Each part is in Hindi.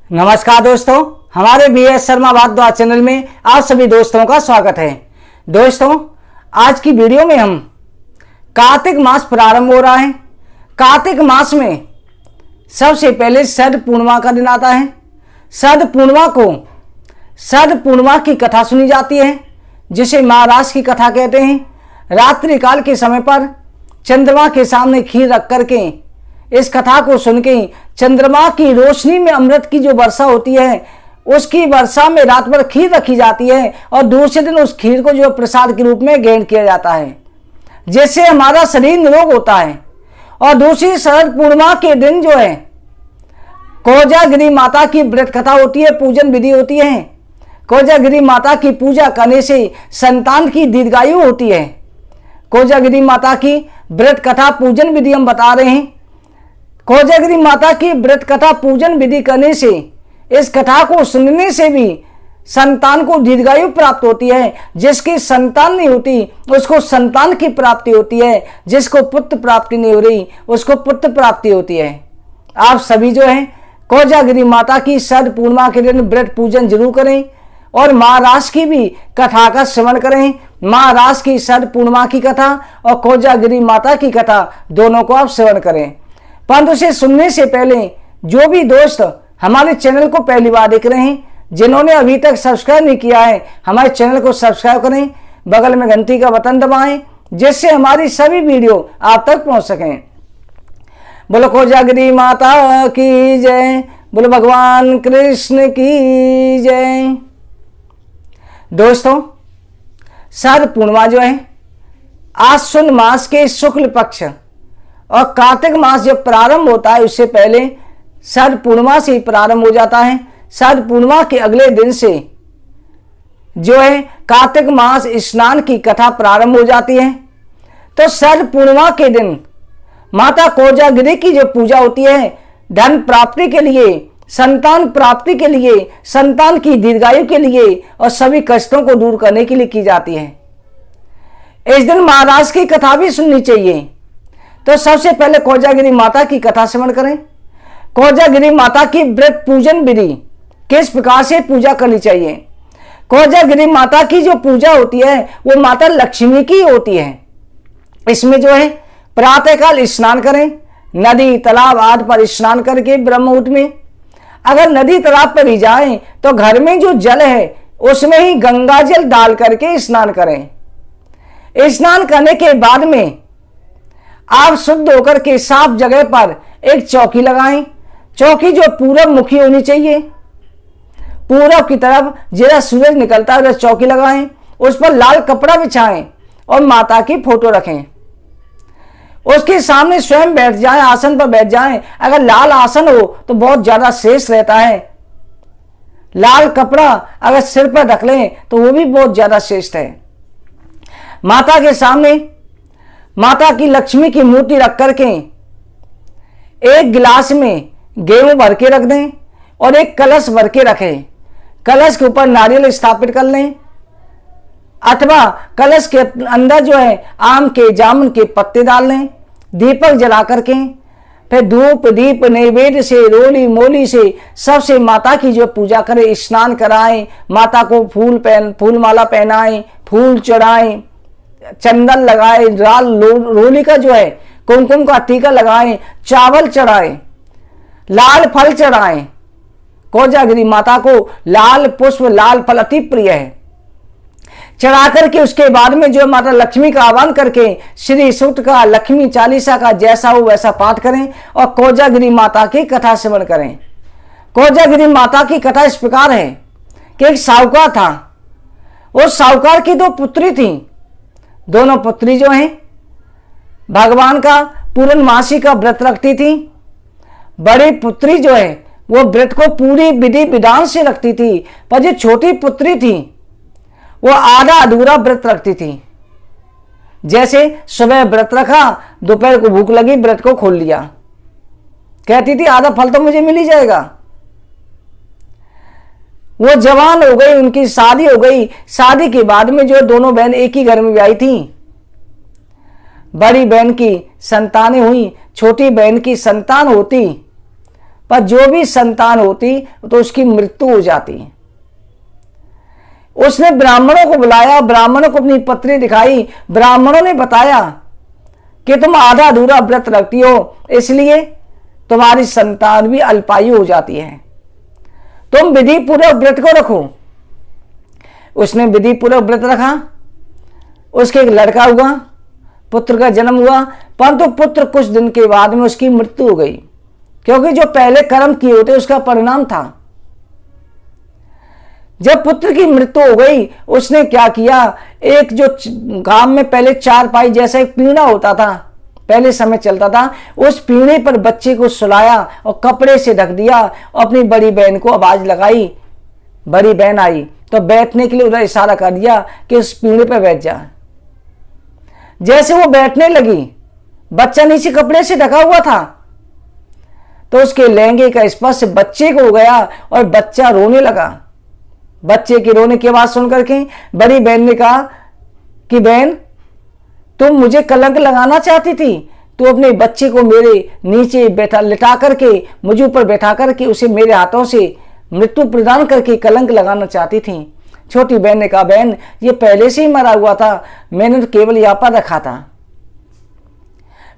नमस्कार दोस्तों, हमारे BS शर्मा भारद्वाज चैनल में आप सभी दोस्तों का स्वागत है। दोस्तों, आज की वीडियो में हम कार्तिक मास प्रारंभ हो रहा है। कार्तिक मास में सबसे पहले शरद पूर्णिमा का दिन आता है। शरद पूर्णिमा की कथा सुनी जाती है, जिसे महाराज की कथा कहते हैं। रात्रि काल के समय पर चंद्रमा के सामने खीर रख करके इस कथा को सुन के चंद्रमा की रोशनी में अमृत की जो वर्षा होती है, उसकी वर्षा में रात भर खीर रखी जाती है और दूसरे दिन उस खीर को जो प्रसाद के रूप में ग्रहण किया जाता है, जिससे हमारा शरीर निरोग होता है। और दूसरी शरद पूर्णिमा के दिन जो है कोजागिरी माता की व्रत कथा होती है, पूजन विधि होती है। कोजागिरी माता की पूजा करने से संतान की दीर्घायु होती है। कोजागिरी माता की व्रत कथा पूजन विधि हम बता रहे हैं। कोजागिरी माता की व्रत कथा पूजन विधि करने से, इस कथा को सुनने से भी संतान को दीर्घायु प्राप्त होती है। जिसकी संतान नहीं होती उसको संतान की प्राप्ति होती है, जिसको पुत्र प्राप्ति नहीं हो रही उसको पुत्र प्राप्ति होती है। आप सभी जो है कोजागिरी माता की शरद पूर्णिमा के दिन व्रत पूजन जरूर करें और महाराष्ट्र की भी कथा का श्रवण करें। महाराष्ट्र की शरद पूर्णिमा की कथा और कोजागिरी माता की कथा दोनों को आप श्रवण करें। परंतु उसे सुनने से पहले जो भी दोस्त हमारे चैनल को पहली बार देख रहे हैं, जिन्होंने अभी तक सब्सक्राइब नहीं किया है, हमारे चैनल को सब्सक्राइब करें, बगल में घंटी का बटन दबाएं, जिससे हमारी सभी वीडियो आप तक पहुंच सकें। बोलो कोजागिरी माता की जय, बोलो भगवान कृष्ण की जय। दोस्तों, शरद पूर्णिमा जो है आश्विन मास के शुक्ल पक्ष और कार्तिक मास जब प्रारंभ होता है, उससे पहले शरद पूर्णिमा से ही प्रारंभ हो जाता है। शरद पूर्णिमा के अगले दिन से जो है कार्तिक मास स्नान की कथा प्रारंभ हो जाती है। तो शरद पूर्णिमा के दिन माता कोजागिरी की जो पूजा होती है, धन प्राप्ति के लिए, संतान प्राप्ति के लिए, संतान की दीर्घायु के लिए और सभी कष्टों को दूर करने के लिए की जाती है। इस दिन महाराज की कथा भी सुननी चाहिए। तो सबसे पहले कोजागिरी माता की कथा श्रवण करें। कोजागिरी माता की व्रत पूजन विधि, किस प्रकार से पूजा करनी चाहिए। कोजागिरी माता की जो पूजा होती है वो माता लक्ष्मी की होती है। इसमें जो है प्रातःकाल स्नान करें, नदी तालाब आदि पर स्नान करके ब्रह्म मुहूर्त में। अगर नदी तालाब पर ही जाएं तो घर में जो जल है उसमें ही गंगा जल डाल करके स्नान करें। स्नान करने के बाद में आप शुद्ध होकर के साफ जगह पर एक चौकी लगाएं। चौकी जो पूरब मुखी होनी चाहिए, पूरब की तरफ जरा सूरज निकलता है उधर चौकी लगाएं। उस पर लाल कपड़ा बिछाएं और माता की फोटो रखें। उसके सामने स्वयं बैठ जाएं, आसन पर बैठ जाएं। अगर लाल आसन हो तो बहुत ज्यादा शेष रहता है। लाल कपड़ा अगर सिर पर रख लें तो वो भी बहुत ज्यादा श्रेष्ठ है। माता के सामने माता की लक्ष्मी की मूर्ति रख करके एक गिलास में गेहूं भर के रख दें और एक कलश भर के रखें। कलश के ऊपर नारियल स्थापित कर लें, अथवा कलश के अंदर जो है आम के जामुन के पत्ते डाल लें। दीपक जला करके फिर धूप दीप नैवेद्य से, रोली मोली से सबसे माता की जो पूजा करें, स्नान कराएं, माता को फूल माला पहनाएं, फूल चढ़ाएं, चंदन लगाए, लाल रोली का जो है कुमकुम का टीका लगाएं, चावल चढ़ाएं, लाल फल चढ़ाएं। कोजागिरी माता को लाल पुष्प लाल फल अति प्रिय है। चढ़ा करके उसके बाद में जो माता लक्ष्मी का आह्वान करके श्री सूक्त का, लक्ष्मी चालीसा का जैसा हो वैसा पाठ करें और कोजागिरी माता की कथा श्रवण करें। कोजागिरी माता की कथा इस प्रकार है कि एक साहूकार था। उस साहूकार की दो पुत्री थी। दोनों पुत्री जो हैं भगवान का पूर्णमासी का व्रत रखती थी। बड़ी पुत्री जो है वो व्रत को पूरी विधि विधान से रखती थी, पर जो छोटी पुत्री थी वो आधा अधूरा व्रत रखती थी। जैसे सुबह व्रत रखा, दोपहर को भूख लगी, व्रत को खोल लिया, कहती थी आधा फल तो मुझे मिल ही जाएगा। वो जवान हो गई, उनकी शादी हो गई। शादी के बाद में जो दोनों बहन एक ही घर में ब्याही थी। बड़ी बहन की संतानें हुई, छोटी बहन की संतान होती पर जो भी संतान होती तो उसकी मृत्यु हो जाती। उसने ब्राह्मणों को बुलाया, ब्राह्मणों को अपनी पत्री दिखाई। ब्राह्मणों ने बताया कि तुम आधा अधूरा व्रत रखती हो, इसलिए तुम्हारी संतान भी अल्पायु हो जाती है, तुम विधि पूर्वक व्रत को रखो। उसने विधि पूर्वक व्रत रखा, उसके एक लड़का हुआ, पुत्र का जन्म हुआ, परंतु पुत्र कुछ दिन के बाद में उसकी मृत्यु हो गई, क्योंकि जो पहले कर्म किए होते उसका परिणाम था। जब पुत्र की मृत्यु हो गई, उसने क्या किया, एक जो गांव में पहले चारपाई जैसा एक पीढ़ा होता था, पहले समय चलता था, उस पीढ़े पर बच्चे को सुलाया और कपड़े से ढक दिया और अपनी बड़ी बहन को आवाज लगाई। बड़ी बहन आई तो बैठने के लिए उधर इशारा कर दिया कि उस पीढ़े पर बैठ जा। जैसे वो बैठने लगी, बच्चा नीचे कपड़े से ढका हुआ था, तो उसके लहंगे का स्पर्श बच्चे को हो गया और बच्चा रोने लगा। बच्चे के रोने की आवाज सुनकर के बड़ी बहन ने कहा कि बहन, तुम मुझे कलंक लगाना चाहती थी, तो अपने बच्चे को मेरे नीचे बैठा लिटा करके, मुझे ऊपर बैठा करके उसे मेरे हाथों से मृत्यु प्रदान करके कलंक लगाना चाहती थी। छोटी बहन ने कहा, बहन ये पहले से ही मरा हुआ था, मैंने तो केवल यहाँ पर रखा था।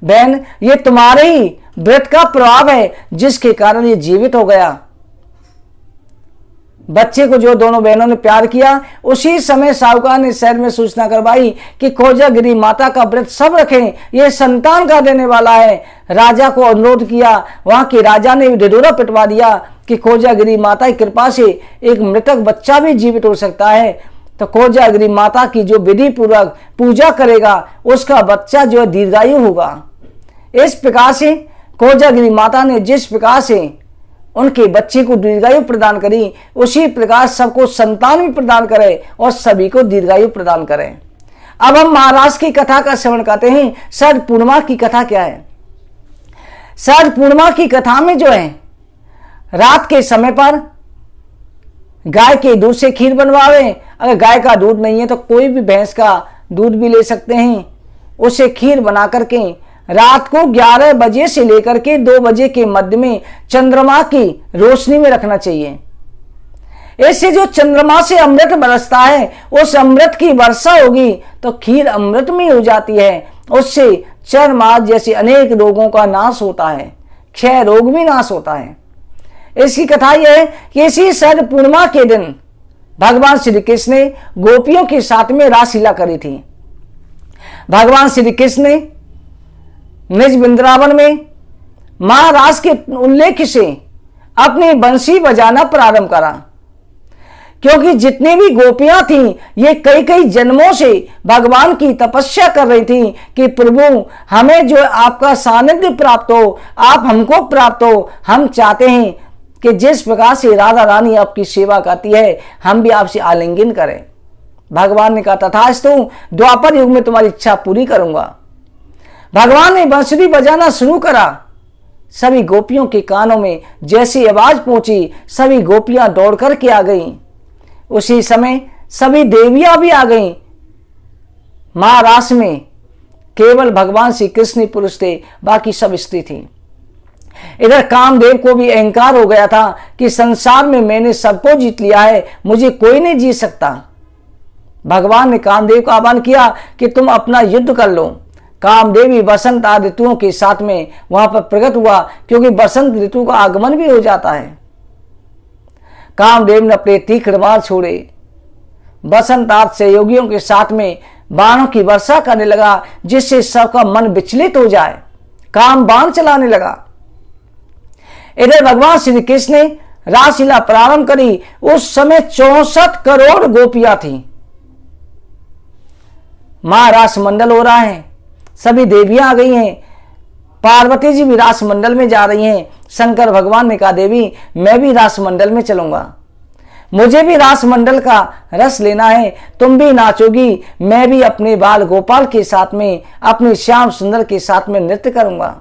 बहन ये तुम्हारे ही व्रत का प्रभाव है जिसके कारण ये जीवित हो गया। बच्चे को जो दोनों बहनों ने प्यार किया, उसी समय साहूकार ने शहर में सूचना करवाई कि कोजागिरी माता का व्रत सब रखें, यह संतान का देने वाला है। राजा को अनुरोध किया, वहां के राजा ने ढिढोरा पिटवा दिया कि कोजागिरी माता की कृपा से एक मृतक बच्चा भी जीवित हो सकता है। तो कोजागिरी माता की जो विधि पूर्वक पूजा करेगा उसका बच्चा जो दीर्घायु होगा। इस प्रकार से कोजागिरी माता ने जिस प्रकार से उनके बच्चे को दीर्घायु प्रदान करी, उसी प्रकार सबको संतान भी प्रदान करे और सभी को दीर्घायु प्रदान करे। अब हम महाराष्ट्र की कथा का श्रवण करते हैं। शरद पूर्णिमा की कथा क्या है? शरद पूर्णिमा की कथा में जो है, रात के समय पर गाय के दूध से खीर बनवावे। अगर गाय का दूध नहीं है तो कोई भी भैंस का दूध भी ले सकते हैं। उसे खीर बना करके रात को 11 बजे से लेकर के 2 बजे के मध्य में चंद्रमा की रोशनी में रखना चाहिए। इससे जो चंद्रमा से अमृत बरसता है, उस अमृत की वर्षा होगी तो खीर अमृत में हो जाती है। उससे चर्मरोग जैसे अनेक रोगों का नाश होता है, क्षय रोग भी नाश होता है। इसकी कथा यह है कि इसी शरद पूर्णिमा के दिन भगवान श्री कृष्ण ने गोपियों के साथ में रासलीला करी थी। भगवान श्री कृष्ण ने निज वृंदावन में महाराज के उल्लेख से अपनी बंसी बजाना प्रारंभ करा, क्योंकि जितनी भी गोपियां थीं ये कई कई जन्मों से भगवान की तपस्या कर रही थी कि प्रभु हमें जो आपका सानिध्य प्राप्त हो, आप हमको प्राप्त हो। हम चाहते हैं कि जिस प्रकार से राधा रानी आपकी सेवा करती है, हम भी आपसे आलिंगन करें। भगवान ने कहा, तथास्तु, द्वापर युग में तुम्हारी इच्छा पूरी करूंगा। भगवान ने बांसुरी बजाना शुरू करा। सभी गोपियों के कानों में जैसी आवाज पहुंची, सभी गोपियां दौड़ करके आ गईं। उसी समय सभी देवियां भी आ गईं। महारास में केवल भगवान श्री कृष्ण पुरुष थे, बाकी सब स्त्री थी। इधर कामदेव को भी अहंकार हो गया था कि संसार में मैंने सबको जीत लिया है, मुझे कोई नहीं जीत सकता। भगवान ने कामदेव का आह्वान किया कि तुम अपना युद्ध कर लो। कामदेव भी बसंत आदि ऋतुओं के साथ में वहां पर प्रकट हुआ, क्योंकि बसंत ऋतु का आगमन भी हो जाता है। कामदेव ने अपने तीक्ष्ण बाण छोड़े, बसंत आदि सहयोगियों के साथ में बाणों की वर्षा करने लगा, जिससे सबका मन विचलित हो जाए। काम बाण चलाने लगा। इधर भगवान श्री कृष्ण ने रासलीला प्रारंभ करी। उस समय 64 करोड़ गोपियां थी। महारास मंडल हो रहा है, सभी देवियां आ गई हैं। पार्वती जी भी रास मंडल में जा रही हैं। शंकर भगवान ने कहा, देवी मैं भी रास मंडल में चलूंगा, मुझे भी रास मंडल का रस लेना है। तुम भी नाचोगी, मैं भी अपने बाल गोपाल के साथ में, अपने श्याम सुंदर के साथ में नृत्य करूंगा।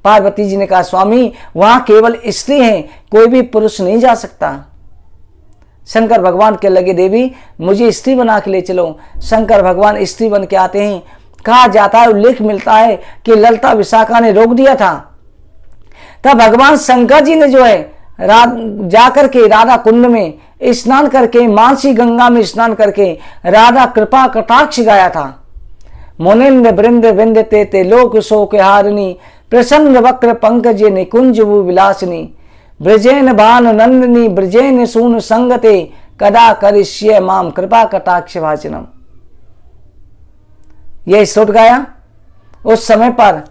पार्वती जी ने कहा, स्वामी वहां केवल स्त्री हैं, कोई भी पुरुष नहीं जा सकता। शंकर भगवान के लगे, देवी मुझे स्त्री बना के ले चलो। शंकर भगवान स्त्री बन के आते हैं। कहा जाता है, उल्लेख मिलता है कि ललिता विशाखा ने रोक दिया था। तब भगवान शंकर जी ने जो है जाकर के राधा कुंड में स्नान करके, मानसी गंगा में स्नान करके राधा कृपा कटाक्ष गाया था। मुनिंद्र वृंद विंदते ते लोक शोक हारिणी, प्रसन्न वक्र पंकज निकुंज विलासिनी, ब्रजेन भानु नंदिनी ब्रजेन सून संगते, कदा करिष्ये माम कृपा कटाक्ष भाषणम। यह श्लोक गाया। उस समय पर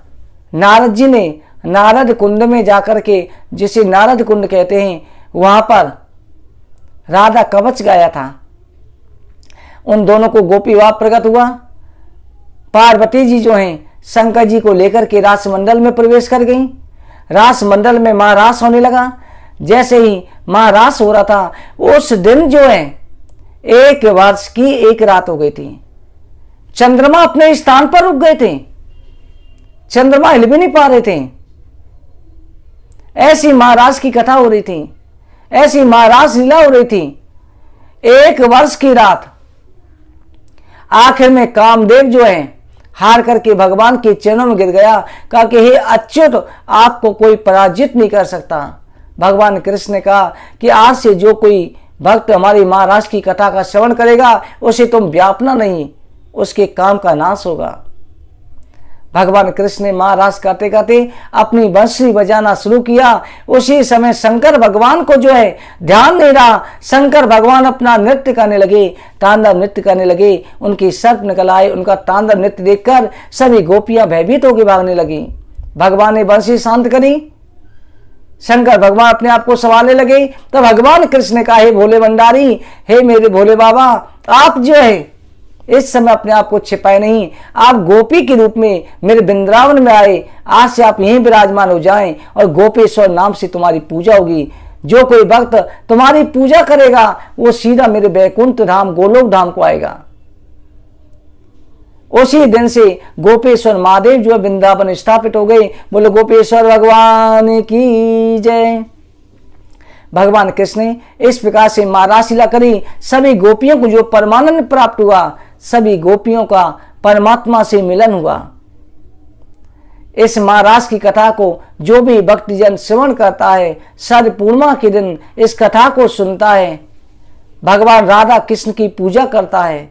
नारद जी ने नारद कुंड में जाकर के, जिसे नारद कुंड कहते हैं, वहां पर राधा कवच गाया था। उन दोनों को गोपी भाव प्रकट हुआ। पार्वती जी जो हैं शंकर जी को लेकर के रास मंडल में प्रवेश कर गई। रास मंडल में महारास होने लगा। जैसे ही महारास हो रहा था, उस दिन जो है 1 वर्ष की 1 रात हो गई थी। चंद्रमा अपने स्थान पर रुक गए थे, चंद्रमा हिल भी नहीं पा रहे थे। ऐसी महाराज की कथा हो रही थी, ऐसी महाराज लीला हो रही थी। 1 वर्ष की रात। आखिर में कामदेव जो है हार करके भगवान के चरणों में गिर गया, कहा कि हे अच्युत, आपको कोई पराजित नहीं कर सकता। भगवान कृष्ण ने कहा कि आज से जो कोई भक्त हमारी महाराज की कथा का श्रवण करेगा, उसे तुम व्यापना नहीं, उसके काम का नाश होगा। भगवान कृष्ण ने महाराज गाते गाते अपनी बंसुरी बजाना शुरू किया। उसी समय शंकर भगवान को जो है ध्यान नहीं रहा। शंकर भगवान अपना नृत्य करने लगे, तांडव नृत्य करने लगे। उनकी सर्प निकल आए। उनका तांडव नृत्य देखकर सभी गोपियां भयभीत होकर भागने लगी। भगवान ने बंसी शांत करी। शंकर भगवान अपने आप को संभालने लगे। तो भगवान कृष्ण ने कहा, हे भोले भंडारी, हे मेरे भोले बाबा, आप जो है इस समय अपने आप को छिपाए नहीं, आप गोपी के रूप में मेरे वृंदावन में आए। आज से आप यहीं विराजमान हो जाएं और गोपेश्वर नाम से तुम्हारी पूजा होगी। जो कोई भक्त तुम्हारी पूजा करेगा वो सीधा मेरे वैकुंठ धाम गोलोक धाम को आएगा। उसी दिन से गोपेश्वर महादेव जो वृंदावन स्थापित हो गए। बोलो गोपेश्वर भगवान की जय। भगवान कृष्ण ने इस प्रकार से महारास लीला करी। सभी गोपियों को जो परमानंद प्राप्त हुआ, सभी गोपियों का परमात्मा से मिलन हुआ। इस महाराज की कथा को जो भी भक्तजन श्रवण करता है, शरद पूर्णिमा के दिन इस कथा को सुनता है, भगवान राधा कृष्ण की पूजा करता है,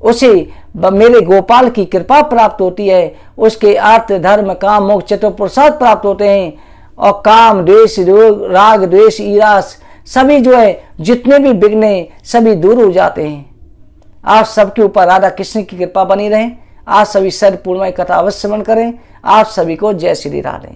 उसे मेरे गोपाल की कृपा प्राप्त होती है। उसके अर्थ धर्म काम मोक्ष चतुर्प्रसाद प्राप्त होते हैं। और काम द्वेष राग द्वेष ईरास सभी जो है जितने भी विघ्न सभी दूर हो जाते हैं। आप सबके ऊपर राधा कृष्ण की कृपा बनी रहे। आप सभी शरद पूर्णिमा कथा अवश्य श्रवण करें। आप सभी को जय श्री राधे।